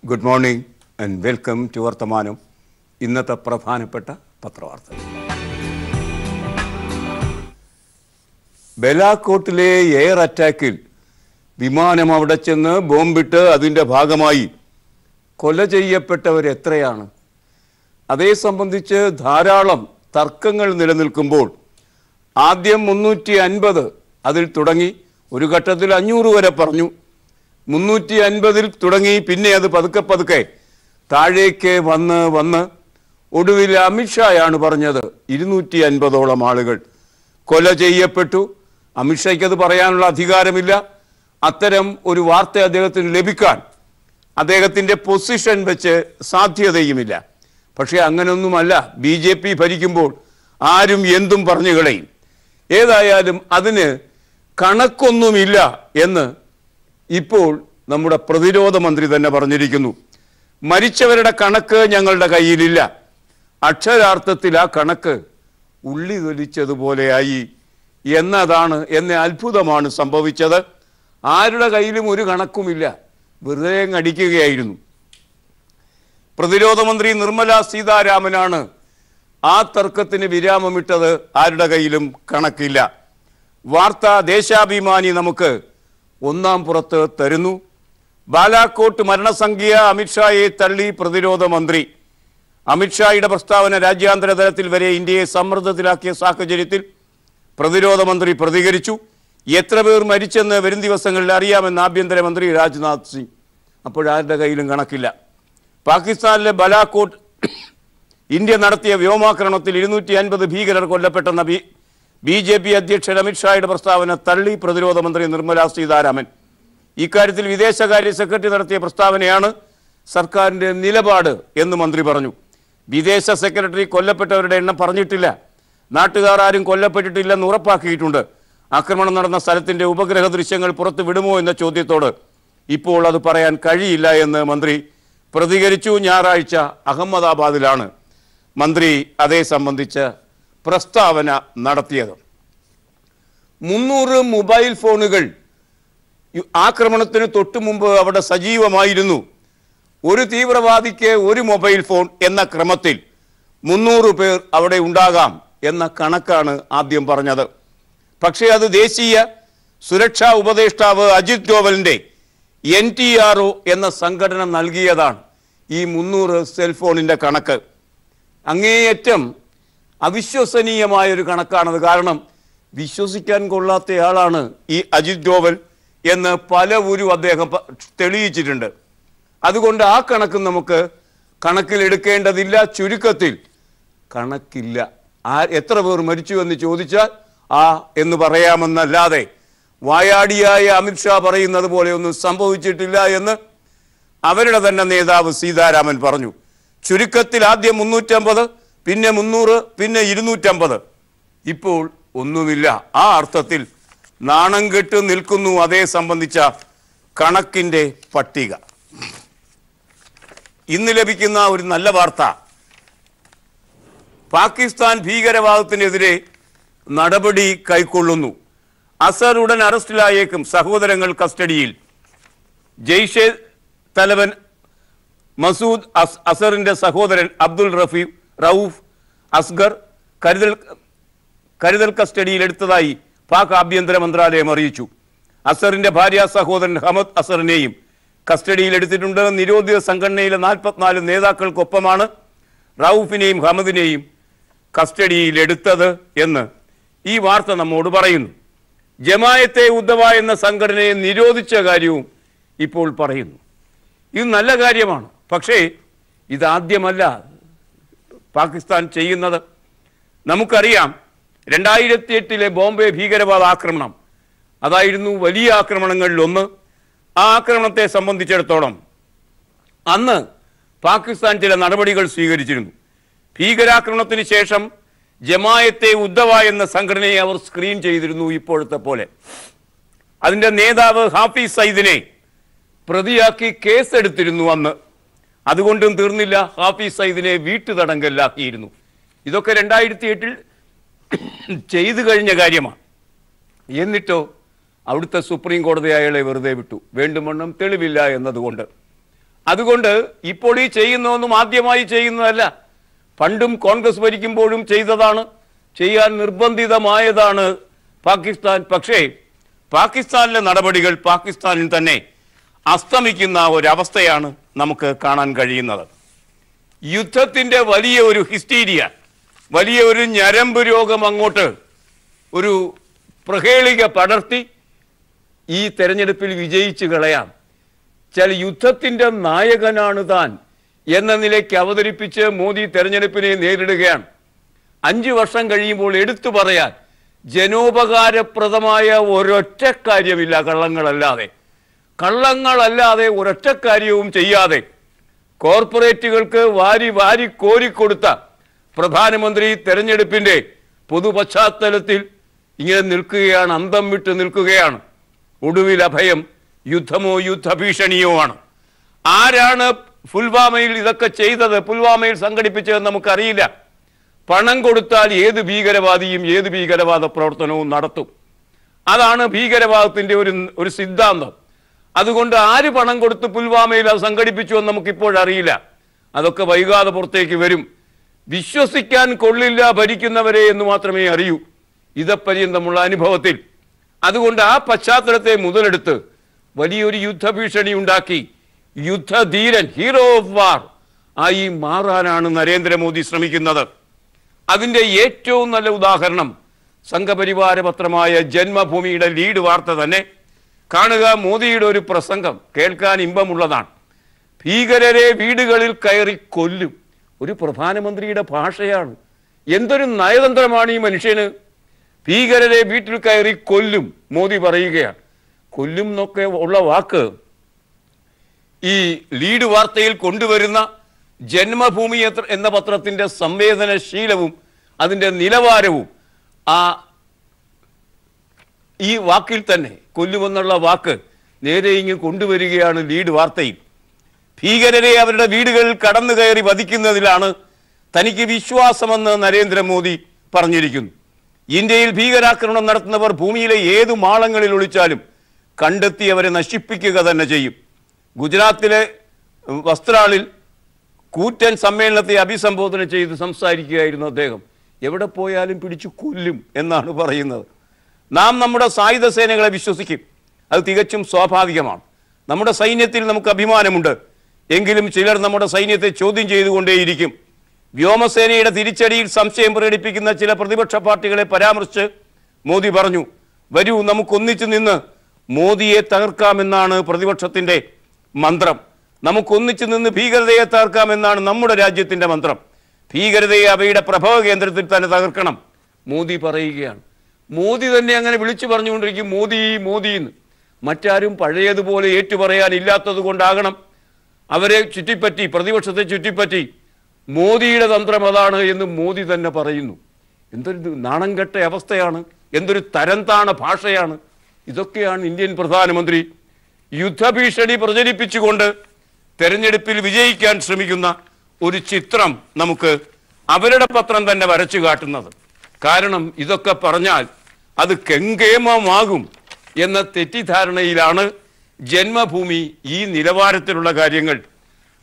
Good morning and welcome to Varthamanam. ഇന്നത്തെ പ്രധാനപ്പെട്ട പത്രവാർത്തകൾ. ബലാക്കോട്ടിലെ air അറ്റാക്കിൽ വിമാനം അവിടെ ചെന്ന് ബോംബിട്ട് അതിൻ്റെ ഭാഗമായി കൊല ചെയ്യപ്പെട്ടവരെത്രയാണ്? അതേ സംബന്ധിച്ച് ധാരാളം തർക്കങ്ങൾ നിലനിൽക്കുമ്പോൾ ആദ്യം 350 അതിൽ തുടങ്ങി, ഒരു ഘട്ടത്തിൽ 500 വരെ പറഞ്ഞു. 350 തുടങ്ങി, പിന്നെ അത് പതുക്കെ താഴേക്ക് വന്ന് ഒടുവിൽ അമിത്ഷായാണ് പറഞ്ഞത് 250ഓളം ആളുകൾ കൊല ചെയ്യപ്പെട്ടു. അമിത്ഷായ്ക്ക് അത് പറയാനുള്ള അധികാരമില്ല. അത്തരം ഒരു വാർത്ത അദ്ദേഹത്തിന് ലഭിക്കാൻ അദ്ദേഹത്തിൻ്റെ പൊസിഷൻ വെച്ച് സാധ്യതയുമില്ല. പക്ഷേ അങ്ങനെയൊന്നുമല്ല. BJP ഭരിക്കുമ്പോൾ ആരും എന്തും പറഞ്ഞു കളയും. ഏതായാലും അതിന് കണക്കൊന്നുമില്ല എന്ന് ഇപ്പോൾ നമ്മുടെ പ്രതിരോധ മന്ത്രി തന്നെ പറഞ്ഞിരിക്കുന്നു. മരിച്ചവരുടെ കണക്ക് ഞങ്ങളുടെ കയ്യിലില്ല. അക്ഷരാർത്ഥത്തിൽ ആ കണക്ക് ഉള്ളി തൊലിച്ചതുപോലെയായി എന്ന അത്ഭുതമാണ് സംഭവിച്ചത്. ആരുടെ കയ്യിലും ഒരു കണക്കുമില്ല, വെറുതെ അടിക്കുകയായിരുന്നു. പ്രതിരോധ മന്ത്രി നിർമ്മല സീതാരാമനാണ് ആ തർക്കത്തിന് വിരാമമിട്ടത്. ആരുടെ കയ്യിലും കണക്കില്ല. വാർത്ത ദേശാഭിമാനി നമുക്ക് ഒന്നാം പുറത്ത് തരുന്നു. ബാലാക്കോട്ട് മരണസംഖ്യ അമിത്ഷായെ തള്ളി പ്രതിരോധ മന്ത്രി. അമിത്ഷായുടെ പ്രസ്താവന രാജ്യാന്തര തലത്തിൽ വരെ ഇന്ത്യയെ സമ്മർദ്ദത്തിലാക്കിയ സാഹചര്യത്തിൽ പ്രതിരോധ മന്ത്രി പ്രതികരിച്ചു. എത്ര പേർ മരിച്ചെന്ന് വരും ദിവസങ്ങളിൽ അറിയാമെന്ന് ആഭ്യന്തരമന്ത്രി രാജ്നാഥ് സിംഗ്. അപ്പോഴാരുടെ കയ്യിലും കണക്കില്ല. പാകിസ്ഥാനിലെ ബലാക്കോട്ട് ഇന്ത്യ നടത്തിയ വ്യോമാക്രമണത്തിൽ 250 ഭീകരർ കൊല്ലപ്പെട്ടെന്ന BJP അധ്യക്ഷൻ അമിത്ഷായുടെ പ്രസ്താവന തള്ളി പ്രതിരോധ മന്ത്രി നിർമ്മല സീതാരാമൻ. ഇക്കാര്യത്തിൽ വിദേശകാര്യ സെക്രട്ടറി നടത്തിയ പ്രസ്താവനയാണ് സർക്കാരിൻ്റെ നിലപാട് എന്ന് മന്ത്രി പറഞ്ഞു. വിദേശ സെക്രട്ടറി കൊല്ലപ്പെട്ടവരുടെ എണ്ണം പറഞ്ഞിട്ടില്ല. നാട്ടുകാർ ആരും കൊല്ലപ്പെട്ടിട്ടില്ലെന്ന് ഉറപ്പാക്കിയിട്ടുണ്ട്. ആക്രമണം നടന്ന സ്ഥലത്തിൻ്റെ ഉപഗ്രഹ ദൃശ്യങ്ങൾ പുറത്തു വിടുമോ എന്ന ചോദ്യത്തോട് ഇപ്പോൾ അത് പറയാൻ കഴിയില്ല എന്ന് മന്ത്രി പ്രതികരിച്ചു. ഞായറാഴ്ച അഹമ്മദാബാദിലാണ് മന്ത്രി അതേ സംബന്ധിച്ച് പ്രസ്താവന നടത്തിയത്. 300 മൊബൈൽ ഫോണുകൾ ആക്രമണത്തിന് തൊട്ടു മുമ്പ് അവിടെ സജീവമായിരുന്നു. ഒരു തീവ്രവാദിക്ക് ഒരു മൊബൈൽ ഫോൺ എന്ന ക്രമത്തിൽ 300 പേർ അവിടെ ഉണ്ടാകാം എന്ന കണക്കാണ് ആദ്യം പറഞ്ഞത്. പക്ഷേ അത് ദേശീയ സുരക്ഷാ ഉപദേഷ്ടാവ് അജിത് ഡോവലിൻ്റെ NTRO എന്ന സംഘടന നൽകിയതാണ് ഈ 300 സെൽഫോണിൻ്റെ കണക്ക്. അങ്ങേയറ്റം അവിശ്വസനീയമായൊരു കണക്കാണത്. കാരണം വിശ്വസിക്കാൻ കൊള്ളാത്തയാളാണ് ഈ അജിത് ഡോവൽ എന്ന് പലവരും അദ്ദേഹം തെളിയിച്ചിട്ടുണ്ട്. അതുകൊണ്ട് ആ കണക്ക് നമുക്ക് കണക്കിലെടുക്കേണ്ടതില്ല. ചുരുക്കത്തിൽ കണക്കില്ല. എത്ര പേർ മരിച്ചു എന്ന് ചോദിച്ചാൽ എന്ന് പറയാമെന്നല്ലാതെ വായാടിയായ അമിത്ഷാ പറയുന്നത് പോലെ ഒന്നും സംഭവിച്ചിട്ടില്ല എന്ന് അവരുടെ തന്നെ നേതാവ് സീതാരാമൻ പറഞ്ഞു. ചുരുക്കത്തിൽ ആദ്യം 350, പിന്നെ 300, പിന്നെ 250. ഇപ്പോൾ ഒന്നുമില്ല. ആ അർത്ഥത്തിൽ നാണം കെട്ട് നിൽക്കുന്നു അതേ സംബന്ധിച്ച കണക്കിൻ്റെ പട്ടിക. ഇന്ന് ലഭിക്കുന്ന ഒരു നല്ല വാർത്ത, പാകിസ്ഥാൻ ഭീകരവാദത്തിനെതിരെ നടപടി കൈക്കൊള്ളുന്നു. അസർ ഉടൻ അറസ്റ്റിലായേക്കും. സഹോദരങ്ങൾ കസ്റ്റഡിയിൽ. ജെയ്ഷെ തലവൻ മസൂദ് അസറിന്റെ സഹോദരൻ അബ്ദുൾ റൌഫ് അസ്ഗർ കരുതൽ കസ്റ്റഡിയിൽ എടുത്തതായി പാക് ആഭ്യന്തര മന്ത്രാലയം അറിയിച്ചു. അസറിന്റെ ഭാര്യ സഹോദരൻ ഹമദ് അസറിനെയും കസ്റ്റഡിയിൽ എടുത്തിട്ടുണ്ട്. നിരോധിത സംഘടനയിലെ 44 നേതാക്കൾക്കൊപ്പമാണ് റൌഫിനെയും ഹമദിനെയും കസ്റ്റഡിയിൽ എടുത്തത് എന്ന് ഈ വാർത്ത നമ്മോട് പറയുന്നു. ജമായത്തെ ഉദ്ദവ എന്ന സംഘടനയെ നിരോധിച്ച കാര്യവും ഇപ്പോൾ പറയുന്നു. ഇത് നല്ല കാര്യമാണ്. പക്ഷേ ഇതാദ്യമല്ല പാകിസ്ഥാൻ ചെയ്യുന്നത്. നമുക്കറിയാം 2008 ബോംബെ ഭീകരവാദ ആക്രമണം അതായിരുന്നു വലിയ ആക്രമണങ്ങളിലൊന്ന്. ആ ആക്രമണത്തെ സംബന്ധിച്ചിടത്തോളം അന്ന് പാകിസ്ഥാൻ ചില നടപടികൾ സ്വീകരിച്ചിരുന്നു. ഭീകരാക്രമണത്തിന് ശേഷം ജമായത്തെ ഉദ്ദവ എന്ന സംഘടനയെ അവർ സ്ക്രീൻ ചെയ്തിരുന്നു. ഇപ്പോഴത്തെ പോലെ അതിൻ്റെ നേതാവ് ഹാഫിസ് സയ്യിദിനെ പ്രതിയാക്കി കേസെടുത്തിരുന്നു അന്ന്. അതുകൊണ്ടും തീർന്നില്ല, ഹാഫിസ് സയ്യിദിനെ വീട്ടുതടങ്കലിലാക്കിയിരുന്നു. ഇതൊക്കെ 2008 ചെയ്തു കഴിഞ്ഞ കാര്യമാണ്. എന്നിട്ടോ അവിടുത്തെ സുപ്രീം കോടതി അയാളെ വെറുതെ വിട്ടു. വേണ്ടുവണ്ണം തെളിവില്ല എന്നതുകൊണ്ട്. അതുകൊണ്ട് ഇപ്പോൾ ഈ ചെയ്യുന്നതൊന്നും ആദ്യമായി ചെയ്യുന്നതല്ല. പണ്ടും കോൺഗ്രസ് ഭരിക്കുമ്പോഴും ചെയ്തതാണ്, ചെയ്യാൻ നിർബന്ധിതമായതാണ് പാകിസ്ഥാൻ. പക്ഷേ പാകിസ്ഥാനിലെ നടപടികൾ പാകിസ്ഥാനിൽ തന്നെ അസ്തമിക്കുന്ന ഒരവസ്ഥയാണ് നമുക്ക് കാണാൻ കഴിയുന്നത്. യുദ്ധത്തിൻ്റെ വലിയ ഒരു ഹിസ്റ്റീരിയ, വലിയ ഒരു ഞരമ്പ് രോഗം അങ്ങോട്ട് ഒരു പ്രഹേളിക പടർത്തി ഈ തെരഞ്ഞെടുപ്പിൽ വിജയിച്ചു കളയാം, ചില യുദ്ധത്തിൻ്റെ നായകനാണ് താൻ എന്ന നിലയ്ക്ക് അവതരിപ്പിച്ച് മോദി തെരഞ്ഞെടുപ്പിനെ നേരിടുകയാണ്. 5 വർഷം കഴിയുമ്പോൾ എടുത്തു പറയാൻ ജനോപകാരപ്രദമായ ഒരൊറ്റ കാര്യമില്ല. കള്ളങ്ങളല്ലാതെ ഒരൊറ്റ കാര്യവും ചെയ്യാതെ കോർപ്പറേറ്റുകൾക്ക് വാരി വാരി കോരിക്കൊടുത്ത പ്രധാനമന്ത്രി തെരഞ്ഞെടുപ്പിൻ്റെ പൊതുപശ്ചാത്തലത്തിൽ ഇങ്ങനെ നിൽക്കുകയാണ്, അന്തം വിട്ട് നിൽക്കുകയാണ്. ഒടുവിൽ അഭയം യുദ്ധമോ യുദ്ധഭീഷണിയോ ആണ്. ആരാണ് പുൽവാമയിൽ ഇതൊക്കെ ചെയ്തത്, പുൽവാമയിൽ സംഘടിപ്പിച്ചതെന്ന് നമുക്കറിയില്ല. പണം കൊടുത്താൽ ഏത് ഭീകരവാദിയും ഏത് ഭീകരവാദ പ്രവർത്തനവും നടത്തും. അതാണ് ഭീകരവാദത്തിൻ്റെ ഒരു സിദ്ധാന്തം. അതുകൊണ്ട് ആര് പണം കൊടുത്ത് പുൽവാമയിൽ അത് സംഘടിപ്പിച്ചു എന്ന് നമുക്കിപ്പോഴറിയില്ല. അതൊക്കെ വൈകാതെ പുറത്തേക്ക് വരും. വിശ്വസിക്കാൻ കൊള്ളില്ല ഭരിക്കുന്നവരെ എന്ന് മാത്രമേ അറിയൂ ഇതപര്യന്തമുള്ള അനുഭവത്തിൽ. അതുകൊണ്ട് ആ പശ്ചാത്തലത്തെ മുതലെടുത്ത് വലിയൊരു യുദ്ധഭീഷണി ഉണ്ടാക്കി യുദ്ധധീരൻ, ഹീറോ ഓഫ് വാർ ആയി മാറാനാണ് നരേന്ദ്രമോദി ശ്രമിക്കുന്നത്. അതിൻ്റെ ഏറ്റവും നല്ല ഉദാഹരണം സംഘപരിവാര പത്രമായ ജന്മഭൂമിയുടെ ലീഡ് വാർത്ത തന്നെ കാണുക. മോദിയുടെ ഒരു പ്രസംഗം കേൾക്കാൻ ഇമ്പമുള്ളതാണ്. ഭീകരരെ വീടുകളിൽ കയറി കൊല്ലും. ഒരു പ്രധാനമന്ത്രിയുടെ ഭാഷയാണ്. എന്തൊരു നയതന്ത്രമാണ് ഈ മനുഷ്യന്. ഭീകരരെ വീട്ടിൽ കയറി കൊല്ലും മോദി പറയുകയാണ്. കൊല്ലും എന്നൊക്കെ ഉള്ള വാക്ക് ഈ ലീഡ് വാർത്തയിൽ കൊണ്ടുവരുന്ന ജന്മഭൂമി എന്ന പത്രത്തിൻ്റെ സംവേദനശീലവും അതിൻ്റെ നിലവാരവും ഈ വാക്കിൽ തന്നെ, കൊല്ലുമെന്നുള്ള വാക്ക് നേരെ ഇങ്ങ് കൊണ്ടുവരികയാണ് ലീഡ് വാർത്തയിൽ. ഭീകരരെ അവരുടെ വീടുകളിൽ കടന്നു കയറി വധിക്കുന്നതിലാണ് തനിക്ക് വിശ്വാസമെന്ന് നരേന്ദ്രമോദി പറഞ്ഞിരിക്കുന്നു. ഇന്ത്യയിൽ ഭീകരാക്രമണം നടത്തുന്നവർ ഭൂമിയിലെ ഏതു മാളങ്ങളിൽ ഒളിച്ചാലും കണ്ടെത്തി അവരെ നശിപ്പിക്കുക തന്നെ ചെയ്യും. ഗുജറാത്തിലെ വസ്ത്രാളിൽ കൂറ്റൻ സമ്മേളനത്തെ അഭിസംബോധന ചെയ്ത് സംസാരിക്കുകയായിരുന്നു അദ്ദേഹം. എവിടെ പോയാലും പിടിച്ചു കൊല്ലും എന്നാണ് പറയുന്നത്. നാം നമ്മുടെ സായുധ സേനകളെ വിശ്വസിക്കും, അത് തികച്ചും സ്വാഭാവികമാണ്. നമ്മുടെ സൈന്യത്തിൽ നമുക്ക് അഭിമാനമുണ്ട്. എങ്കിലും ചിലർ നമ്മുടെ സൈന്യത്തെ ചോദ്യം ചെയ്തുകൊണ്ടേയിരിക്കും. വ്യോമസേനയുടെ തിരിച്ചടിയിൽ സംശയം പ്രകടിപ്പിക്കുന്ന ചില പ്രതിപക്ഷ പാർട്ടികളെ പരാമർശിച്ച് മോദി പറഞ്ഞു, വരൂ നമുക്കൊന്നിച്ചു നിന്ന് മോദിയെ തകർക്കാമെന്നാണ് പ്രതിപക്ഷത്തിൻ്റെ മന്ത്രം. നമുക്കൊന്നിച്ചു നിന്ന് ഭീകരതയെ തകർക്കാമെന്നാണ് നമ്മുടെ രാജ്യത്തിൻ്റെ മന്ത്രം. ഭീകരതയെ അവയുടെ പ്രഭവ കേന്ദ്രത്തിൽ തന്നെ തകർക്കണം മോദി പറയുകയാണ്. മോദി തന്നെ അങ്ങനെ വിളിച്ചു പറഞ്ഞുകൊണ്ടിരിക്കും മോദി മോദി എന്ന്. മറ്റാരും പഴയതുപോലെ ഏറ്റുപറയാനില്ലാത്തത് കൊണ്ടാകണം അവരെ ചുറ്റിപ്പറ്റി, പ്രതിപക്ഷത്തെ ചുറ്റിപ്പറ്റി മോദിയുടെ തന്ത്രം അതാണ് എന്ന് മോദി തന്നെ പറയുന്നു. എന്തൊരു നാണം കെട്ട അവസ്ഥയാണ്, എന്തൊരു തരം താണ ഭാഷയാണ്. ഇതൊക്കെയാണ് ഇന്ത്യൻ പ്രധാനമന്ത്രി യുദ്ധഭീഷണി പ്രചരിപ്പിച്ചുകൊണ്ട് തെരഞ്ഞെടുപ്പിൽ വിജയിക്കാൻ ശ്രമിക്കുന്ന ഒരു ചിത്രം നമുക്ക് അവരുടെ പത്രം തന്നെ വരച്ചു കാട്ടുന്നത്. കാരണം ഇതൊക്കെ പറഞ്ഞാൽ അത് കെങ്കേമമാകും എന്ന തെറ്റിദ്ധാരണയിലാണ് ജന്മഭൂമി ഈ നിലവാരത്തിലുള്ള കാര്യങ്ങൾ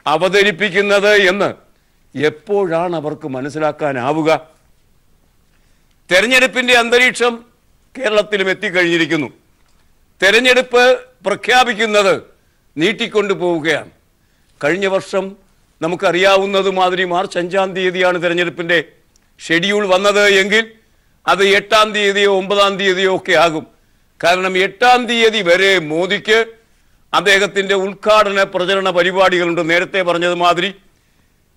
അവതരിപ്പിക്കുന്നത് എന്ന് എപ്പോഴാണ് അവർക്ക് മനസ്സിലാക്കാനാവുക? തെരഞ്ഞെടുപ്പിൻ്റെ അന്തരീക്ഷം കേരളത്തിലും എത്തിക്കഴിഞ്ഞിരിക്കുന്നു. തെരഞ്ഞെടുപ്പ് പ്രഖ്യാപിക്കുന്നത് നീട്ടിക്കൊണ്ടു പോവുകയാണ്. കഴിഞ്ഞ വർഷം നമുക്കറിയാവുന്നതുമാതിരി മാർച്ച് 5-ാം തീയതിയാണ് തെരഞ്ഞെടുപ്പിൻ്റെ ഷെഡ്യൂൾ വന്നത് എങ്കിൽ അത് 8-ാം തീയതിയോ 9-ാം തീയതിയോ ഒക്കെ ആകും. കാരണം 8-ാം തീയതി വരെ മോദിക്ക് അദ്ദേഹത്തിൻ്റെ ഉദ്ഘാടന പ്രചരണ പരിപാടികളുണ്ട്. നേരത്തെ പറഞ്ഞതുമാതിരി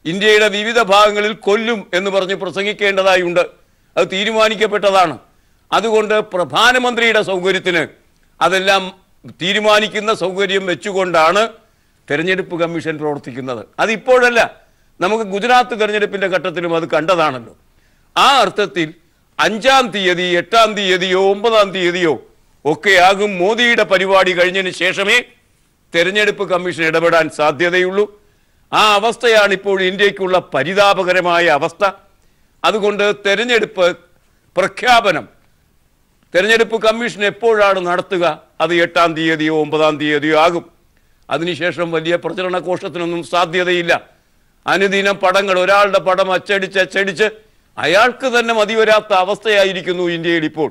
ഇന്ത്യയുടെ വിവിധ ഭാഗങ്ങളിൽ കൊല്ലും എന്ന് പറഞ്ഞ് പ്രസംഗിക്കേണ്ടതായുണ്ട്. അത് തീരുമാനിക്കപ്പെട്ടതാണ്. അതുകൊണ്ട് പ്രധാനമന്ത്രിയുടെ സൗകര്യത്തിന് അതെല്ലാം തീരുമാനിക്കുന്ന സൗകര്യം വെച്ചുകൊണ്ടാണ് തെരഞ്ഞെടുപ്പ് കമ്മീഷൻ പ്രവർത്തിക്കുന്നത്. അതിപ്പോഴല്ല, നമുക്ക് ഗുജറാത്ത് തെരഞ്ഞെടുപ്പിൻ്റെ ഘട്ടത്തിലും അത് കണ്ടതാണല്ലോ. ആ അർത്ഥത്തിൽ 5-ാം തീയതി 8-ാം തീയതിയോ 9-ാം തീയതിയോ ഒക്കെയാകും മോദിയുടെ പരിപാടി കഴിഞ്ഞതിന് ശേഷമേ തെരഞ്ഞെടുപ്പ് കമ്മീഷൻ ഇടപെടാൻ സാധ്യതയുള്ളൂ. ആ അവസ്ഥയാണ് ഇപ്പോൾ ഇന്ത്യക്കുള്ള പരിതാപകരമായ അവസ്ഥ. അതുകൊണ്ട് തെരഞ്ഞെടുപ്പ് പ്രഖ്യാപനം തെരഞ്ഞെടുപ്പ് കമ്മീഷൻ എപ്പോഴാണ് നടത്തുക? അത് 8-ാം തീയതിയോ 9-ാം തീയതിയോ ആകും. അതിനുശേഷം വലിയ പ്രചരണ കോശത്തിനൊന്നും സാധ്യതയില്ല. അനുദിനം പടങ്ങൾ, ഒരാളുടെ പടം അച്ചടിച്ച് അയാൾക്ക് തന്നെ മതിവരാത്ത അവസ്ഥയായിരിക്കുന്നു ഇന്ത്യയിൽ ഇപ്പോൾ.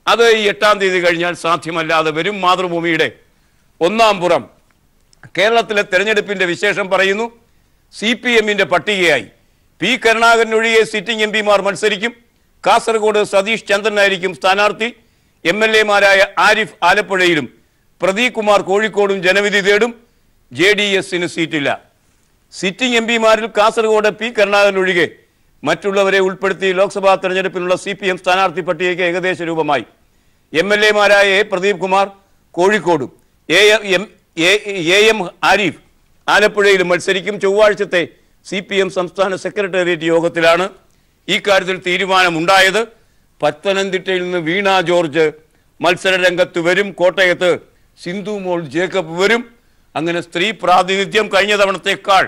അത് ഈ 8-ാം തീയതി കഴിഞ്ഞാൽ സാധ്യമല്ലാതെ വരും. മാതൃഭൂമിയുടെ 1-ാം പുറം കേരളത്തിലെ തെരഞ്ഞെടുപ്പിന്റെ വിശേഷം പറയുന്നു. CPM-ന്റെ പട്ടികയായി പി കരുണാകരനൊഴികെ സിറ്റിംഗ് MP-മാർ മത്സരിക്കും. കാസർഗോഡ് സതീഷ് ചന്ദ്രനായിരിക്കും സ്ഥാനാർത്ഥി. MLA-മാരായ ആരിഫ് ആലപ്പുഴയിലും പ്രദീപ് കുമാർ കോഴിക്കോടും ജനവിധി തേടും. JDS-ന് സീറ്റില്ല. സിറ്റിംഗ് MP-മാരിൽ കാസർഗോഡ് പി കരുണാകരൻ ഒഴികെ മറ്റുള്ളവരെ ഉൾപ്പെടുത്തി ലോക്സഭാ തെരഞ്ഞെടുപ്പിനുള്ള CPM സ്ഥാനാർത്ഥി പട്ടികയ്ക്ക് ഏകദേശ രൂപമായി. MLA-മാരായ പ്രദീപ് കുമാർ കോഴിക്കോടും AM ആരിഫ് ആലപ്പുഴയിലും മത്സരിക്കും. ചൊവ്വാഴ്ചത്തെ CPM സംസ്ഥാന സെക്രട്ടേറിയറ്റ് യോഗത്തിലാണ് ഈ കാര്യത്തിൽ തീരുമാനമുണ്ടായത്. പത്തനംതിട്ടയിൽ നിന്ന് വീണ ജോർജ് മത്സര രംഗത്ത് വരും. കോട്ടയത്ത് സിന്ധു മോൾ ജേക്കബ് വരും. അങ്ങനെ സ്ത്രീ പ്രാതിനിധ്യം കഴിഞ്ഞ തവണത്തേക്കാൾ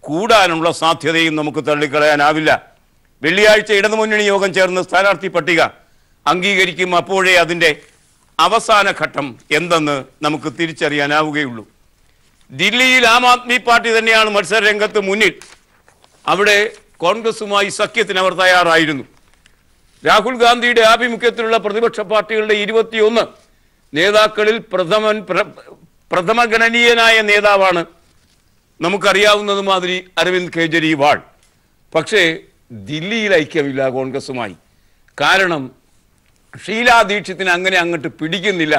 കൂടാനുള്ള സാധ്യതയും നമുക്ക് തള്ളിക്കളയാനാവില്ല. വെള്ളിയാഴ്ച ഇടതുമുന്നണി യോഗം ചേർന്ന് സ്ഥാനാർത്ഥി പട്ടിക അംഗീകരിക്കും. അപ്പോഴേ അതിൻ്റെ അവസാന ഘട്ടം എന്തെന്ന് നമുക്ക് തിരിച്ചറിയാനാവുകയുള്ളൂ. ദില്ലിയിൽ ആം ആദ്മി പാർട്ടി തന്നെയാണ് മത്സര രംഗത്ത് മുന്നിൽ. അവിടെ കോൺഗ്രസുമായി സഖ്യത്തിന് അവർ തയ്യാറായിരുന്നു. രാഹുൽ ഗാന്ധിയുടെ ആഭിമുഖ്യത്തിലുള്ള പ്രതിപക്ഷ പാർട്ടികളുടെ 21 നേതാക്കളിൽ പ്രഥമഗണനീയനായ നേതാവാണ് നമുക്കറിയാവുന്നത് മാതിരി അരവിന്ദ് കെജ്രിവാൾ. പക്ഷേ ദില്ലിയിൽ ഐക്യമില്ല കോൺഗ്രസുമായി. കാരണം ഷീലാ ദീക്ഷിത്തിന് അങ്ങനെ അങ്ങോട്ട് പിടിക്കുന്നില്ല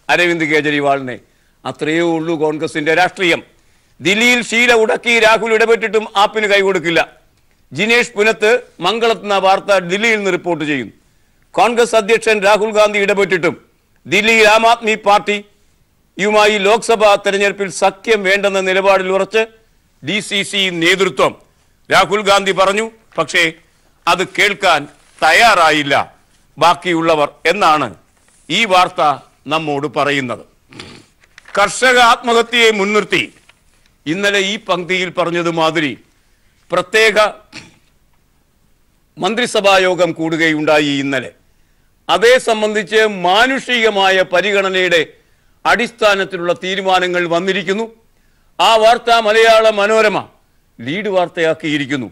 അരവിന്ദ് കെജ്രിവാളിനെ. അത്രയേ ഉള്ളൂ കോൺഗ്രസിന്റെ രാഷ്ട്രീയം. ദില്ലിയിൽ ഷീല ഉടക്കി രാഹുൽ ഇടപെട്ടിട്ടും ആപ്പിന് കൈകൊടുക്കില്ല. ജിനേഷ് പുനത്ത് മംഗളത്ത് വാർത്ത ദില്ലിയിൽ നിന്ന് റിപ്പോർട്ട് ചെയ്യുന്നു. കോൺഗ്രസ് അധ്യക്ഷൻ രാഹുൽ ഗാന്ധി ഇടപെട്ടിട്ടും ദില്ലിയിൽ ആം ആദ്മി പാർട്ടിയുമായി ലോക്സഭാ തെരഞ്ഞെടുപ്പിൽ സഖ്യം വേണ്ടെന്ന നിലപാടിൽ ഉറച്ച് DCC നേതൃത്വം. രാഹുൽ ഗാന്ധി പറഞ്ഞു, പക്ഷേ അത് കേൾക്കാൻ തയ്യാറായില്ല ബാക്കിയുള്ളവർ എന്നാണ് ഈ വാർത്ത നമ്മോട് പറയുന്നത്. കർഷക ആത്മഹത്യയെ മുൻനിർത്തി ഇന്നലെ ഈ പങ്ക്തിയിൽ പറഞ്ഞതുമാതിരി പ്രത്യേക മന്ത്രിസഭാ യോഗം കൂടുകയുണ്ടായി ഇന്നലെ. അതേ സംബന്ധിച്ച് മാനുഷികമായ പരിഗണനയുടെ അടിസ്ഥാനത്തിലുള്ള തീരുമാനങ്ങൾ വന്നിരിക്കുന്നു. ആ വാർത്ത മലയാള മനോരമ ലീഡ് വാർത്തയാക്കിയിരിക്കുന്നു.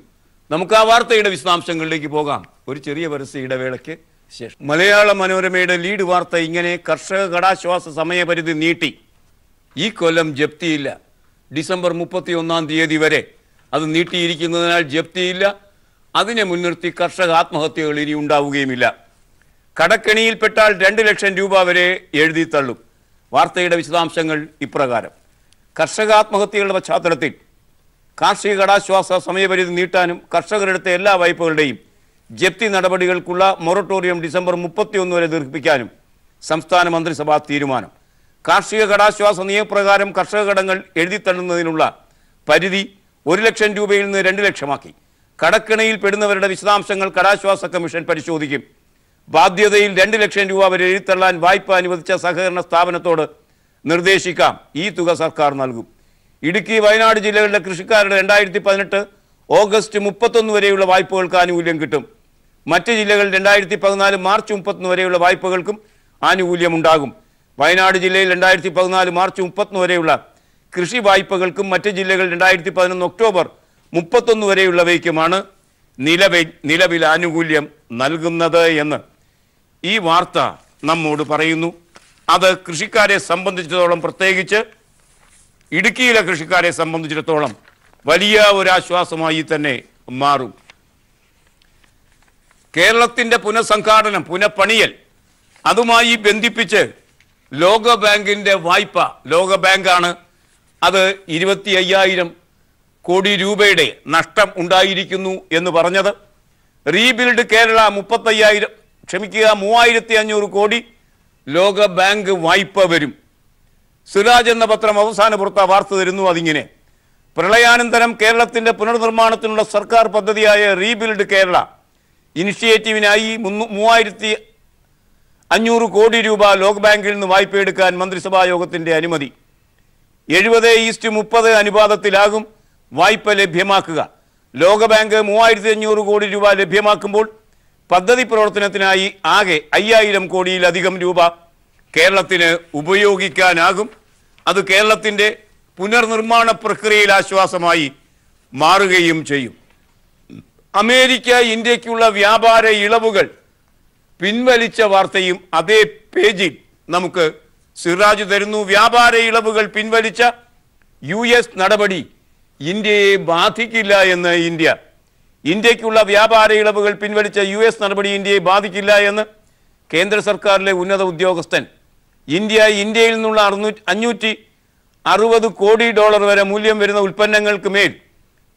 നമുക്ക് ആ വാർത്തയുടെ വിശദാംശങ്ങളിലേക്ക് പോകാം ഒരു ചെറിയ പരസ്യ ഇടവേളയ്ക്ക് ശേഷം. മലയാള മനോരമയുടെ ലീഡ് വാർത്ത ഇങ്ങനെ: കർഷക കടാശ്വാസ സമയപരിധി നീട്ടി. ഈ കൊല്ലം ജപ്തിയില്ല. ഡിസംബർ 31-ാം തീയതി വരെ അത് നീട്ടിയിരിക്കുന്നതിനാൽ ജപ്തിയില്ല. അതിനെ മുൻനിർത്തി കർഷക ആത്മഹത്യകൾ ഇനി ഉണ്ടാവുകയുമില്ല. കടക്കെണിയിൽപ്പെട്ടാൽ 2 ലക്ഷം രൂപ വരെ എഴുതി തള്ളും. വാർത്തയുടെ വിശദാംശങ്ങൾ ഇപ്രകാരം: കർഷക ആത്മഹത്യകളുടെ പശ്ചാത്തലത്തിൽ കാർഷിക കടാശ്വാസ സമയപരിധി നീട്ടാനും കർഷകരെടുത്ത എല്ലാ വായ്പകളുടെയും ജപ്തി നടപടികൾക്കുള്ള മൊറട്ടോറിയം ഡിസംബർ 31 വരെ ദീർഘിപ്പിക്കാനും സംസ്ഥാന മന്ത്രിസഭാ തീരുമാനം. കാർഷിക കടാശ്വാസ നിയമപ്രകാരം കർഷക കടങ്ങൾ എഴുതിത്തള്ളുന്നതിനുള്ള പരിധി 1 ലക്ഷം രൂപയിൽ നിന്ന് 2 ലക്ഷമാക്കി. കടക്കെണിയിൽ പെടുന്നവരുടെ വിശദാംശങ്ങൾ കടാശ്വാസ കമ്മീഷൻ പരിശോധിക്കും. ബാധ്യതയിൽ 2 ലക്ഷം രൂപ വരെ എഴുതിത്തള്ളാൻ വായ്പ അനുവദിച്ച സഹകരണ സ്ഥാപനത്തോട് നിർദ്ദേശിക്കാം. ഈ തുക സർക്കാർ നൽകും. ഇടുക്കി, വയനാട് ജില്ലകളിലെ കൃഷിക്കാരുടെ 2018 ഓഗസ്റ്റ് 31 വരെയുള്ള വായ്പകൾക്ക് ആനുകൂല്യം കിട്ടും. മറ്റ് ജില്ലകൾ 2014 മാർച്ച് 31 വരെയുള്ള വായ്പകൾക്കും ആനുകൂല്യമുണ്ടാകും. വയനാട് ജില്ലയിൽ 2014 മാർച്ച് 31 വരെയുള്ള കൃഷി വായ്പകൾക്കും മറ്റ് ജില്ലകൾ 2011 ഒക്ടോബർ 31 വരെയുള്ളവയ്ക്കുമാണ് നിലവിൽ ആനുകൂല്യം നൽകുന്നത് എന്ന് ഈ വാർത്ത നമ്മോട് പറയുന്നു. അത് കൃഷിക്കാരെ സംബന്ധിച്ചിടത്തോളം, പ്രത്യേകിച്ച് ഇടുക്കിയിലെ കൃഷിക്കാരെ സംബന്ധിച്ചിടത്തോളം വലിയ ഒരാശ്വാസമായി തന്നെ മാറും. കേരളത്തിൻ്റെ പുനഃസംഘാടനം, പുനഃപണിയൽ, അതുമായി ബന്ധിപ്പിച്ച് ലോകബാങ്കിൻ്റെ വായ്പ, ലോകബാങ്കാണ് അത് 25,000 കോടി രൂപയുടെ നഷ്ടം ഉണ്ടായിരിക്കുന്നു എന്ന് പറഞ്ഞത്. റീബിൽഡ് കേരള 3,500 കോടി ലോകബാങ്ക് വായ്പ വരും. സിറാജ് എന്ന പത്രം അവസാന പുറത്ത വാർത്ത തരുന്നു. അതിങ്ങനെ: പ്രളയാനന്തരം കേരളത്തിൻ്റെ പുനർനിർമ്മാണത്തിനുള്ള സർക്കാർ പദ്ധതിയായ റീബിൽഡ് കേരള ഇനിഷ്യേറ്റീവിനായി 3,500 കോടി രൂപ ലോകബാങ്കിൽ നിന്ന് വായ്പയെടുക്കാൻ മന്ത്രിസഭാ യോഗത്തിൻ്റെ അനുമതി. 70:30 അനുപാതത്തിലാകും വായ്പ ലഭ്യമാക്കുക. ലോകബാങ്ക് 3,500 കോടി രൂപ ലഭ്യമാക്കുമ്പോൾ പദ്ധതി പ്രവർത്തനത്തിനായി ആകെ 5,000 കോടിയിലധികം രൂപ കേരളത്തിന് ഉപയോഗിക്കാനാകും. അത് കേരളത്തിൻ്റെ പുനർനിർമ്മാണ പ്രക്രിയയിൽ ആശ്വാസമായി മാറുകയും ചെയ്യും. അമേരിക്ക ഇന്ത്യക്കുള്ള വ്യാപാര ഇളവുകൾ പിൻവലിച്ച വാർത്തയും അതേ പേജിൽ നമുക്ക് സിറാജ് തരുന്നു. വ്യാപാര ഇളവുകൾ പിൻവലിച്ച US നടപടി ഇന്ത്യയെ ബാധിക്കില്ല എന്ന് ഇന്ത്യക്കുള്ള വ്യാപാര ഇളവുകൾ പിൻവലിച്ച US നടപടി ഇന്ത്യയെ ബാധിക്കില്ല എന്ന് കേന്ദ്ര സർക്കാരിലെ ഉന്നത ഉദ്യോഗസ്ഥൻ. ഇന്ത്യയിൽ നിന്നുള്ള $560 കോടി വരെ മൂല്യം വരുന്ന ഉൽപ്പന്നങ്ങൾക്ക് മേൽ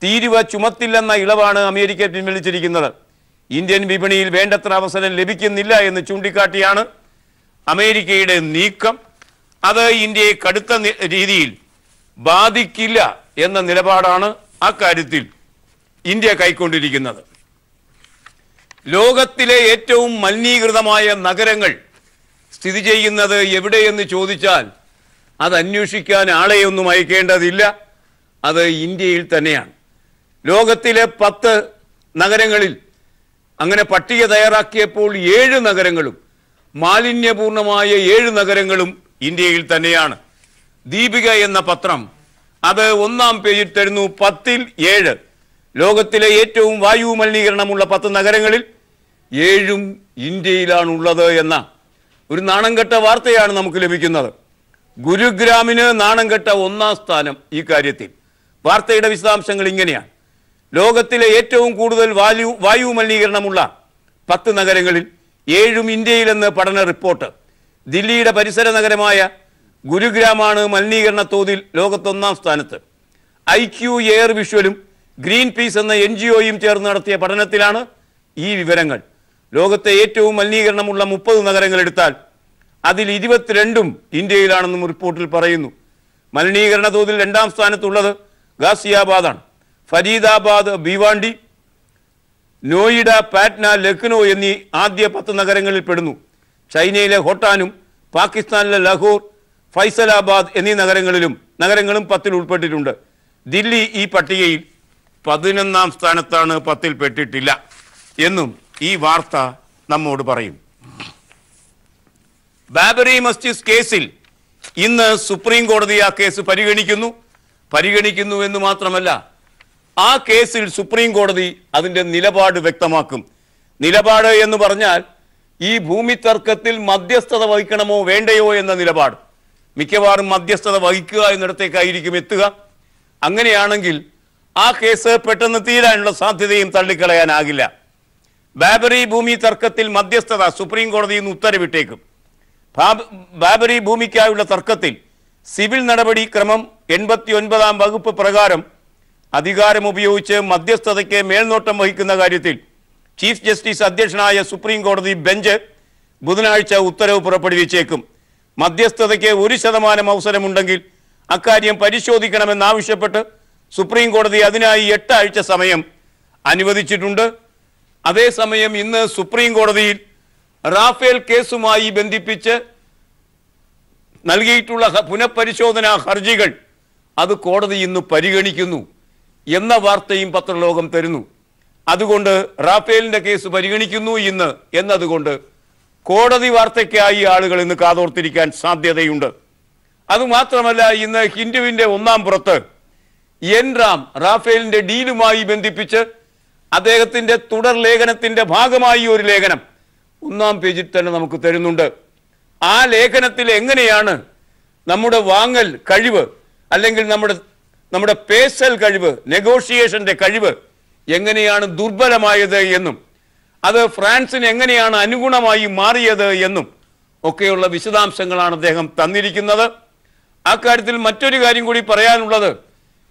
തീരുവ ചുമത്തില്ലെന്ന ഇളവാണ് അമേരിക്ക പിൻവലിച്ചിരിക്കുന്നത്. ഇന്ത്യൻ വിപണിയിൽ വേണ്ടത്ര അവസരം ലഭിക്കുന്നില്ല എന്ന് ചൂണ്ടിക്കാട്ടിയാണ് അമേരിക്കയുടെ നീക്കം. അത് ഇന്ത്യയെ കടുത്ത രീതിയിൽ ബാധിക്കില്ല എന്ന നിലപാടാണ് അക്കാര്യത്തിൽ ഇന്ത്യ കൈക്കൊണ്ടിരിക്കുന്നത്. ലോകത്തിലെ ഏറ്റവും മലിനീകൃതമായ നഗരങ്ങൾ സ്ഥിതി ചെയ്യുന്നത് എവിടെയെന്ന് ചോദിച്ചാൽ അത് അന്വേഷിക്കാൻ ആളെയൊന്നും അയക്കേണ്ടതില്ല, അത് ഇന്ത്യയിൽ തന്നെയാണ്. ലോകത്തിലെ 10 നഗരങ്ങളിൽ അങ്ങനെ പട്ടിക തയ്യാറാക്കിയപ്പോൾ 7 നഗരങ്ങളും മാലിന്യപൂർണമായ 7 നഗരങ്ങളും ഇന്ത്യയിൽ തന്നെയാണ്. ദീപിക എന്ന പത്രം അത് 1-ാം പേജിൽ തരുന്നു. 10-ൽ 7 ലോകത്തിലെ ഏറ്റവും വായു മലിനീകരണമുള്ള 10 നഗരങ്ങളിൽ 7ഉം ഇന്ത്യയിലാണുള്ളത് എന്ന ഒരു നാണംകെട്ട വാർത്തയാണ് നമുക്ക് ലഭിക്കുന്നത്. ഗുരുഗ്രാമിന് നാണംകെട്ട 1-ാം സ്ഥാനം ഈ കാര്യത്തിൽ. വാർത്തയുടെ വിശദാംശങ്ങൾ ഇങ്ങനെയാണ്. ലോകത്തിലെ ഏറ്റവും കൂടുതൽ വായു മലിനീകരണമുള്ള 10 നഗരങ്ങളിൽ 7ഉം ഇന്ത്യയിലെന്ന് പഠന റിപ്പോർട്ട്. ദില്ലിയുടെ പരിസര നഗരമായ ഗുരുഗ്രാമാണ് മലിനീകരണ തോതിൽ ലോകത്ത് 1-ാം സ്ഥാനത്ത്. IQ എയർ വിഷ്വലും ഗ്രീൻ പീസ് എന്ന NGOയും ചേർന്ന് നടത്തിയ പഠനത്തിലാണ് ഈ വിവരങ്ങൾ. ലോകത്തെ ഏറ്റവും മലിനീകരണമുള്ള 30 നഗരങ്ങൾ എടുത്താൽ അതിൽ 22ഉം ഇന്ത്യയിലാണെന്നും റിപ്പോർട്ടിൽ പറയുന്നു. മലിനീകരണ തോതിൽ 2-ാം സ്ഥാനത്തുള്ളത് ഗാസിയാബാദാണ്. ഫരീദാബാദ്, ഭിവാണ്ടി, നോയിഡ, പാറ്റ്ന, ലക്നോ എന്നീ ആദ്യ 10 നഗരങ്ങളിൽ പെടുന്നു. ചൈനയിലെ ഹോട്ടാനും പാകിസ്ഥാനിലെ ലാഹോർ, ഫൈസലാബാദ് എന്നീ നഗരങ്ങളും 10-ൽ ഉൾപ്പെട്ടിട്ടുണ്ട്. ദില്ലി ഈ പട്ടികയിൽ 11-ാം സ്ഥാനത്താണ്, 10-ൽ പെട്ടിട്ടില്ല എന്നും ഈ വാർത്ത നമ്മോട് പറയും. ബാബറി മസ്ജിദ് കേസിൽ ഇന്ന് സുപ്രീം കോടതി ആ കേസ് പരിഗണിക്കുന്നു എന്ന് മാത്രമല്ല, ആ കേസിൽ സുപ്രീം കോടതി അതിൻ്റെ നിലപാട് വ്യക്തമാക്കും. നിലപാട് എന്ന് പറഞ്ഞാൽ ഈ ഭൂമി തർക്കത്തിൽ മധ്യസ്ഥത വഹിക്കണമോ വേണ്ടയോ എന്ന നിലപാട്. മിക്കവാറും മധ്യസ്ഥത വഹിക്കുക എന്നിടത്തേക്കായിരിക്കും എത്തുക. അങ്ങനെയാണെങ്കിൽ ആ കേസ് പെട്ടെന്ന് തീരാനുള്ള സാധ്യതയും തള്ളിക്കളയാനാകില്ല. ബാബറി ഭൂമി തർക്കത്തിൽ മധ്യസ്ഥത സുപ്രീം കോടതി ഇന്ന് ഉത്തരവിട്ടേക്കും. ബാബറി ഭൂമിക്കായുള്ള തർക്കത്തിൽ സിവിൽ നടപടി ക്രമം 89-ാം വകുപ്പ് പ്രകാരം അധികാരമുപയോഗിച്ച് മധ്യസ്ഥതയ്ക്ക് മേൽനോട്ടം വഹിക്കുന്ന കാര്യത്തിൽ ചീഫ് ജസ്റ്റിസ് അധ്യക്ഷനായ സുപ്രീം കോടതി ബെഞ്ച് ബുധനാഴ്ച ഉത്തരവ് പുറപ്പെടുവിച്ചേക്കും. മധ്യസ്ഥതയ്ക്ക് 1% അവസരമുണ്ടെങ്കിൽ അക്കാര്യം പരിശോധിക്കണമെന്നാവശ്യപ്പെട്ട് സുപ്രീം കോടതി അതിനായി 8 ആഴ്ച സമയം അനുവദിച്ചിട്ടുണ്ട്. അതേസമയം ഇന്ന് സുപ്രീം കോടതിയിൽ റാഫേൽ കേസുമായി ബന്ധിപ്പിച്ച് നൽകിയിട്ടുള്ള പുനഃപരിശോധനാ ഹർജികൾ അത് കോടതി ഇന്ന് പരിഗണിക്കുന്നു എന്ന വാർത്തയും പത്രലോകം തരുന്നു. അതുകൊണ്ട് റാഫേലിന്റെ കേസ് പരിഗണിക്കുന്നു ഇന്ന് എന്നതുകൊണ്ട് കോടതി വാർത്തയ്ക്കായി ആളുകൾ ഇന്ന് കാതോർത്തിരിക്കാൻ സാധ്യതയുണ്ട്. അതുമാത്രമല്ല, ഇന്ന് ഹിന്ദുവിന്റെ 1-ാം പുറത്ത് എൻ റാം റാഫേലിന്റെ ഡീലുമായി ബന്ധിപ്പിച്ച് അദ്ദേഹത്തിന്റെ തുടർ ലേഖനത്തിന്റെ ഭാഗമായി ഒരു ലേഖനം 1-ാം പേജിൽ തന്നെ നമുക്ക് തരുന്നുണ്ട്. ആ ലേഖനത്തിൽ എങ്ങനെയാണ് നമ്മുടെ വാങ്ങൽ കഴിവ് അല്ലെങ്കിൽ നമ്മുടെ പേശൽ കഴിവ്, നെഗോഷിയേഷന്റെ കഴിവ് എങ്ങനെയാണ് ദുർബലമായത് എന്നും അത് ഫ്രാൻസിന് എങ്ങനെയാണ് അനുഗുണമായി മാറിയത് എന്നും ഒക്കെയുള്ള വിശദാംശങ്ങളാണ് അദ്ദേഹം തന്നിരിക്കുന്നത്. അക്കാര്യത്തിൽ മറ്റൊരു കാര്യം കൂടി പറയാനുള്ളത്,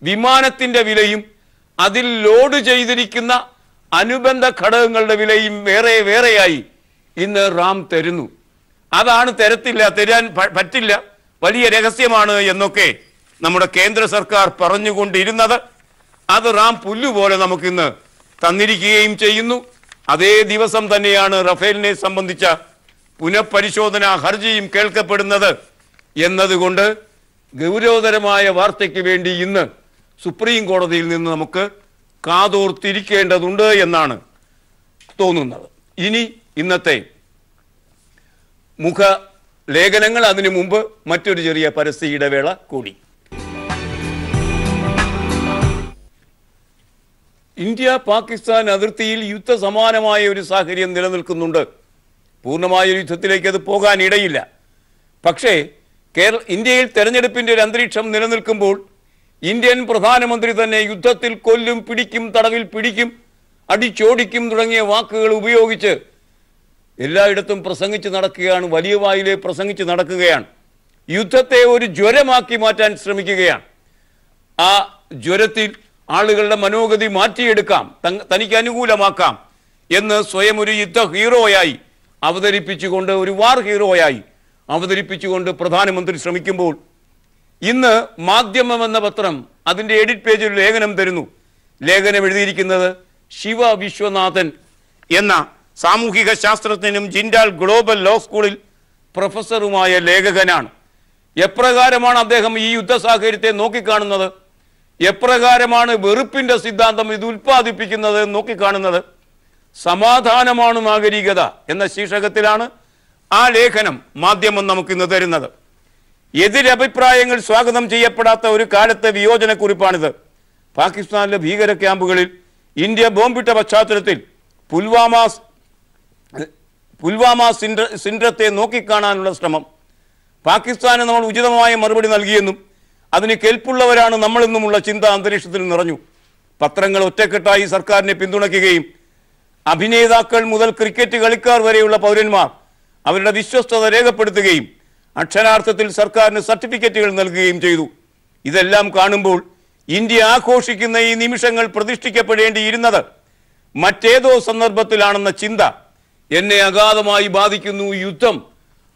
വിമാനത്തിന്റെ വിലയും അതിൽ ലോഡ് ചെയ്തിരിക്കുന്ന അനുബന്ധ ഘടകങ്ങളുടെ വിലയും വേറെയായി ഇന്ന് റാം തരുന്നു. അതാണ് തരാൻ പറ്റില്ല, വലിയ രഹസ്യമാണ് എന്നൊക്കെ നമ്മുടെ കേന്ദ്ര സർക്കാർ പറഞ്ഞുകൊണ്ടിരുന്നത്. അത് റാം പുല്ലുപോലെ നമുക്കിന്ന് തന്നിരിക്കുകയും ചെയ്യുന്നു. അതേ ദിവസം തന്നെയാണ് റഫേലിനെ സംബന്ധിച്ച പുനഃപരിശോധനാ ഹർജിയും കേൾക്കപ്പെടുന്നത് എന്നതുകൊണ്ട് ഗൗരവതരമായ വാർത്തയ്ക്ക് വേണ്ടി ഇന്ന് സുപ്രീം കോടതിയിൽ നിന്ന് നമുക്ക് കാതോർത്തിരിക്കേണ്ടതുണ്ട് എന്നാണ് തോന്നുന്നത്. ഇനി ഇന്നത്തെ മുഖ ലേഖനങ്ങൾ, അതിനു മുമ്പ് മറ്റൊരു ചെറിയ പരസ്യ ഇടവേള കൂടി. ഇന്ത്യ പാകിസ്ഥാൻ അതിർത്തിയിൽ യുദ്ധസമാനമായ ഒരു സാഹചര്യം നിലനിൽക്കുന്നുണ്ട്. പൂർണ്ണമായ യുദ്ധത്തിലേക്ക് അത് പോകാൻ ഇടയില്ല. പക്ഷേ ഇന്ത്യയിൽ തെരഞ്ഞെടുപ്പിൻ്റെ ഒരു അന്തരീക്ഷം നിലനിൽക്കുമ്പോൾ ഇന്ത്യൻ പ്രധാനമന്ത്രി തന്നെ യുദ്ധത്തിൽ കൊല്ലും, പിടിക്കും, തടവിൽ പിടിക്കും, അടിച്ചോടിക്കും തുടങ്ങിയ വാക്കുകൾ ഉപയോഗിച്ച് എല്ലായിടത്തും പ്രസംഗിച്ച് നടക്കുകയാണ്. വലിയ വായിലെ പ്രസംഗിച്ച് നടക്കുകയാണ്. യുദ്ധത്തെ ഒരു ജ്വരമാക്കി മാറ്റാൻ ശ്രമിക്കുകയാണ്. ആ ജ്വരത്തിൽ ആളുകളുടെ മനോഗതി മാറ്റിയെടുക്കാം, തനിക്ക് അനുകൂലമാക്കാം എന്ന് സ്വയം ഒരു യുദ്ധ ഹീറോയായി അവതരിപ്പിച്ചുകൊണ്ട്, ഒരു വാർ ഹീറോയായി അവതരിപ്പിച്ചുകൊണ്ട് പ്രധാനമന്ത്രി ശ്രമിക്കുമ്പോൾ ഇന്ന് മാധ്യമം എന്ന പത്രം അതിൻ്റെ എഡിറ്റ് പേജിൽ ലേഖനം തരുന്നു. ലേഖനം എഴുതിയിരിക്കുന്നത് ശിവ വിശ്വനാഥൻ എന്ന സാമൂഹിക ശാസ്ത്രജ്ഞനും ജിൻഡാൽ ഗ്ലോബൽ ലോ സ്കൂളിൽ പ്രൊഫസറുമായ ലേഖകനാണ്. എപ്രകാരമാണ് അദ്ദേഹം ഈ യുദ്ധ സാഹചര്യത്തെ നോക്കിക്കാണുന്നത്, എപ്രകാരമാണ് വെറുപ്പിൻ്റെ സിദ്ധാന്തം ഇത് ഉൽപ്പാദിപ്പിക്കുന്നത് നോക്കിക്കാണുന്നത്. സമാധാനമാണ് നാഗരികത എന്ന ശീർഷകത്തിലാണ് ആ ലേഖനം മാധ്യമം നമുക്കിന്ന് തരുന്നത്. എതിരഭിപ്രായങ്ങൾ സ്വാഗതം ചെയ്യപ്പെടാത്ത ഒരു കാലത്തെ വിയോജനക്കുറിപ്പാണിത്. പാകിസ്ഥാനിലെ ഭീകര ക്യാമ്പുകളിൽ ഇന്ത്യ ബോംബിട്ട പശ്ചാത്തലത്തിൽ പുൽവാമ സിൻഡ്രത്തെ നോക്കിക്കാണാനുള്ള ശ്രമം. പാകിസ്ഥാന് നമ്മൾ ഉചിതമായ മറുപടി നൽകിയെന്നും അതിന് കെൽപ്പുള്ളവരാണ് നമ്മളെന്നുമുള്ള ചിന്ത അന്തരീക്ഷത്തിൽ നിറഞ്ഞു. പത്രങ്ങൾ ഒറ്റക്കെട്ടായി സർക്കാരിനെ പിന്തുണയ്ക്കുകയും അഭിനേതാക്കൾ മുതൽ ക്രിക്കറ്റ് കളിക്കാർ വരെയുള്ള പൗരന്മാർ അവരുടെ വിശ്വസ്തത രേഖപ്പെടുത്തുകയും അക്ഷരാർത്ഥത്തിൽ സർക്കാരിന് സർട്ടിഫിക്കറ്റുകൾ നൽകുകയും ചെയ്തു. ഇതെല്ലാം കാണുമ്പോൾ ഇന്ത്യ ആഘോഷിക്കുന്ന ഈ നിമിഷങ്ങൾ പ്രതിഷ്ഠിക്കപ്പെടേണ്ടിയിരുന്നത് മറ്റേതോ സന്ദർഭത്തിലാണെന്ന ചിന്ത എന്നെ അഗാധമായി ബാധിക്കുന്നു. യുദ്ധം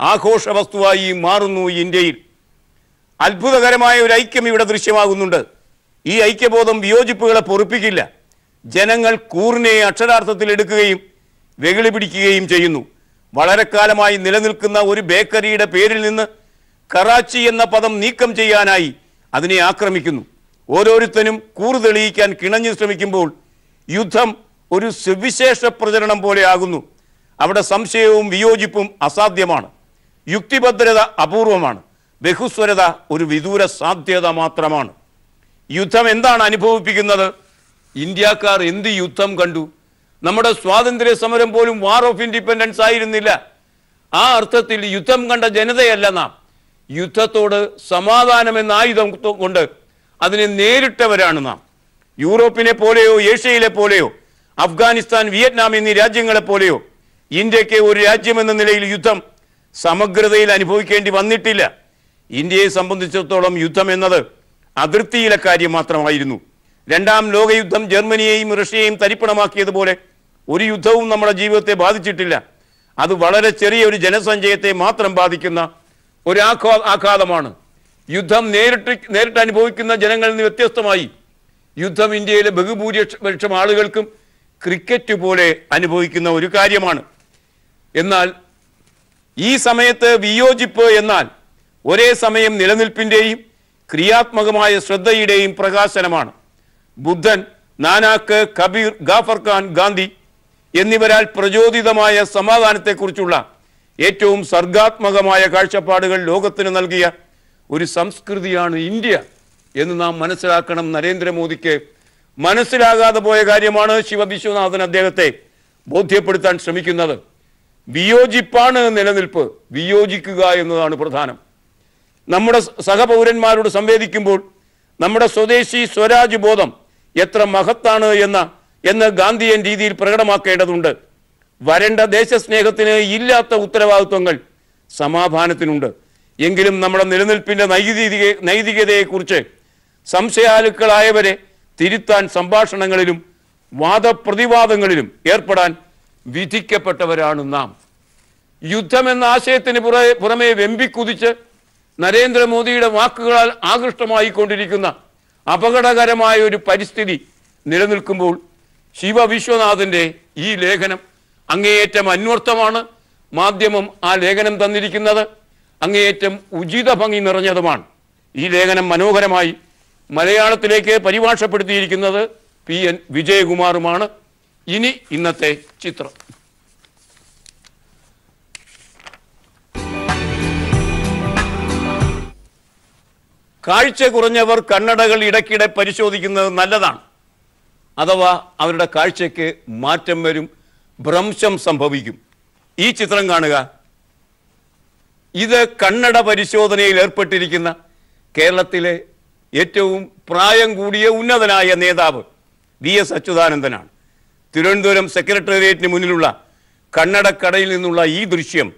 ആഘോഷ വസ്തുവായി മാറുന്നു ഇന്ത്യയിൽ. അത്ഭുതകരമായ ഒരു ഐക്യം ഇവിടെ ദൃശ്യമാകുന്നുണ്ട്. ഈ ഐക്യബോധം വിയോജിപ്പുകളെ പൊറുപ്പിക്കില്ല. ജനങ്ങൾ കൂറിനെ അക്ഷരാർത്ഥത്തിൽ എടുക്കുകയും വെകിളി പിടിക്കുകയും ചെയ്യുന്നു. വളരെ കാലമായി നിലനിൽക്കുന്ന ഒരു ബേക്കറിയുടെ പേരിൽ നിന്ന് കറാച്ചി എന്ന പദം നീക്കം ചെയ്യാനായി അതിനെ ആക്രമിക്കുന്നു. ഓരോരുത്തരും കൂറ് തെളിയിക്കാൻ കിണഞ്ഞു ശ്രമിക്കുമ്പോൾ യുദ്ധം ഒരു സുവിശേഷ പ്രചരണം പോലെ ആകുന്നു. അവിടെ സംശയവും വിയോജിപ്പും അസാധ്യമാണ്. യുക്തിഭദ്രത അപൂർവമാണ്. ബഹുസ്വരത ഒരു വിദൂര സാധ്യത മാത്രമാണ്. യുദ്ധം എന്താണ് അനുഭവിപ്പിക്കുന്നത്? ഇന്ത്യക്കാർ എന്ത് യുദ്ധം കണ്ടു? നമ്മുടെ സ്വാതന്ത്ര്യ സമരം പോലും വാർ ഓഫ് ഇൻഡിപെൻഡൻസ് ആയിരുന്നില്ല. ആ അർത്ഥത്തിൽ യുദ്ധം കണ്ട ജനതയല്ല നാം. യുദ്ധത്തോട് സമാധാനം എന്ന ആയുധം കൊണ്ട് അതിനെ നേരിട്ടവരാണ് നാം. യൂറോപ്പിനെ പോലെയോ ഏഷ്യയിലെ പോലെയോ അഫ്ഗാനിസ്ഥാൻ, വിയറ്റ്നാം എന്നീ രാജ്യങ്ങളെ പോലെയോ ഇന്ത്യക്ക് ഒരു രാജ്യമെന്ന നിലയിൽ യുദ്ധം സമഗ്രതയിൽ അനുഭവിക്കേണ്ടി വന്നിട്ടില്ല. ഇന്ത്യയെ സംബന്ധിച്ചിടത്തോളം യുദ്ധം എന്നത് അതിർത്തിയിലെ കാര്യം മാത്രമായിരുന്നു. രണ്ടാം ലോകയുദ്ധം ജർമ്മനിയെയും റഷ്യയെയും തരിപ്പണമാക്കിയതുപോലെ ഒരു യുദ്ധവും നമ്മുടെ ജീവിതത്തെ ബാധിച്ചിട്ടില്ല. അത് വളരെ ചെറിയ ഒരു ജനസഞ്ചയത്തെ മാത്രം ബാധിക്കുന്ന ഒരു ആഘാതമാണ്. യുദ്ധം നേരിട്ട് അനുഭവിക്കുന്ന ജനങ്ങളിൽ നിന്ന് വ്യത്യസ്തമായി യുദ്ധം ഇന്ത്യയിലെ ബഹുഭൂരിപക്ഷം ആളുകൾക്കും ക്രിക്കറ്റ് പോലെ അനുഭവിക്കുന്ന ഒരു കാര്യമാണ്. എന്നാൽ ഈ സമയത്ത് വിയോജിപ്പ് എന്നാൽ ഒരേ സമയം നിലനിൽപ്പിൻ്റെയും ക്രിയാത്മകമായ ശ്രദ്ധയുടെയും പ്രകാശനമാണ്. ബുദ്ധൻ, നാനാക്ക്, കബീർ, ഗാഫർ ഖാൻ, ഗാന്ധി എന്നിവരാൽ പ്രചോദിതമായ സമാധാനത്തെക്കുറിച്ചുള്ള ഏറ്റവും സർഗാത്മകമായ കാഴ്ചപ്പാടുകൾ ലോകത്തിന് നൽകിയ ഒരു സംസ്കൃതിയാണ് ഇന്ത്യ എന്ന് നാം മനസ്സിലാക്കണം. നരേന്ദ്രമോദിക്ക് മനസ്സിലാകാതെ പോയ കാര്യമാണ് ശിവവിശ്വനാഥൻ അദ്ദേഹത്തെ ബോധ്യപ്പെടുത്താൻ ശ്രമിക്കുന്നത്. വിയോജിപ്പാണ് നിലനിൽപ്പ്, വിയോജിക്കുക എന്നതാണ് പ്രധാനം. നമ്മുടെ സഹപൗരന്മാരോട് സംവേദിക്കുമ്പോൾ നമ്മുടെ സ്വദേശി സ്വരാജ് ബോധം എത്ര മഹത്താണ് എന്ന് ഗാന്ധിയൻ രീതിയിൽ പ്രകടമാക്കേണ്ടതുണ്ട്. വരണ്ട ദേശസ്നേഹത്തിന് ഇല്ലാത്ത ഉത്തരവാദിത്വങ്ങൾ സമാധാനത്തിനുണ്ട്. എങ്കിലും നമ്മുടെ നിലനിൽപ്പിൻ്റെ നൈതികതയെക്കുറിച്ച് സംശയാലുക്കളായവരെ തിരുത്താൻ സംഭാഷണങ്ങളിലും വാദപ്രതിവാദങ്ങളിലും ഏർപ്പെടാൻ വിധിക്കപ്പെട്ടവരാണ് നാം. യുദ്ധമെന്ന ആശയത്തിന് പുറമെ വെമ്പിക്കുതിച്ച് നരേന്ദ്രമോദിയുടെ വാക്കുകളാൽ ആകൃഷ്ടമായിക്കൊണ്ടിരിക്കുന്ന അപകടകരമായ ഒരു പരിസ്ഥിതി നിലനിൽക്കുമ്പോൾ ശിവവിശ്വനാഥൻ്റെ ഈ ലേഖനം അങ്ങേയറ്റം അന്വർത്ഥമാണ്. മാധ്യമം ആ ലേഖനം തന്നിരിക്കുന്നത് അങ്ങേയറ്റം ഉചിത ഭംഗി നിറഞ്ഞതുമാണ്. ഈ ലേഖനം മനോഹരമായി മലയാളത്തിലേക്ക് പരിഭാഷപ്പെടുത്തിയിരിക്കുന്നത് PN വിജയകുമാറുമാണ്. ഇനി ഇന്നത്തെ ചിത്രം. കാഴ്ച കുറഞ്ഞവർ കണ്ണടകൾ ഇടയ്ക്കിടെ പരിശോധിക്കുന്നത് നല്ലതാണ്. അഥവാ അവരുടെ കാഴ്ചയ്ക്ക് മാറ്റം വരും, ഭ്രംശം സംഭവിക്കും. ഈ ചിത്രം കാണുക. ഇത് കണ്ണട പരിശോധനയിൽ ഏർപ്പെട്ടിരിക്കുന്ന കേരളത്തിലെ ഏറ്റവും പ്രായം കൂടിയ ഉന്നതനായ നേതാവ് VS അച്യുതാനന്ദനാണ്. തിരുവനന്തപുരം സെക്രട്ടേറിയറ്റിന് മുന്നിലുള്ള കണ്ണടക്കടയിൽ നിന്നുള്ള ഈ ദൃശ്യം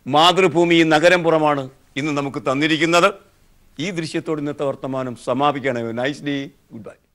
മാതൃഭൂമി നഗരംപുറമാണ് ഇന്ന് നമുക്ക് തന്നിരിക്കുന്നത്. ഈ ദൃശ്യത്തോട് ഇന്നത്തെ വർത്തമാനം സമാപിക്കുകയാണ്. Nice day, good bye.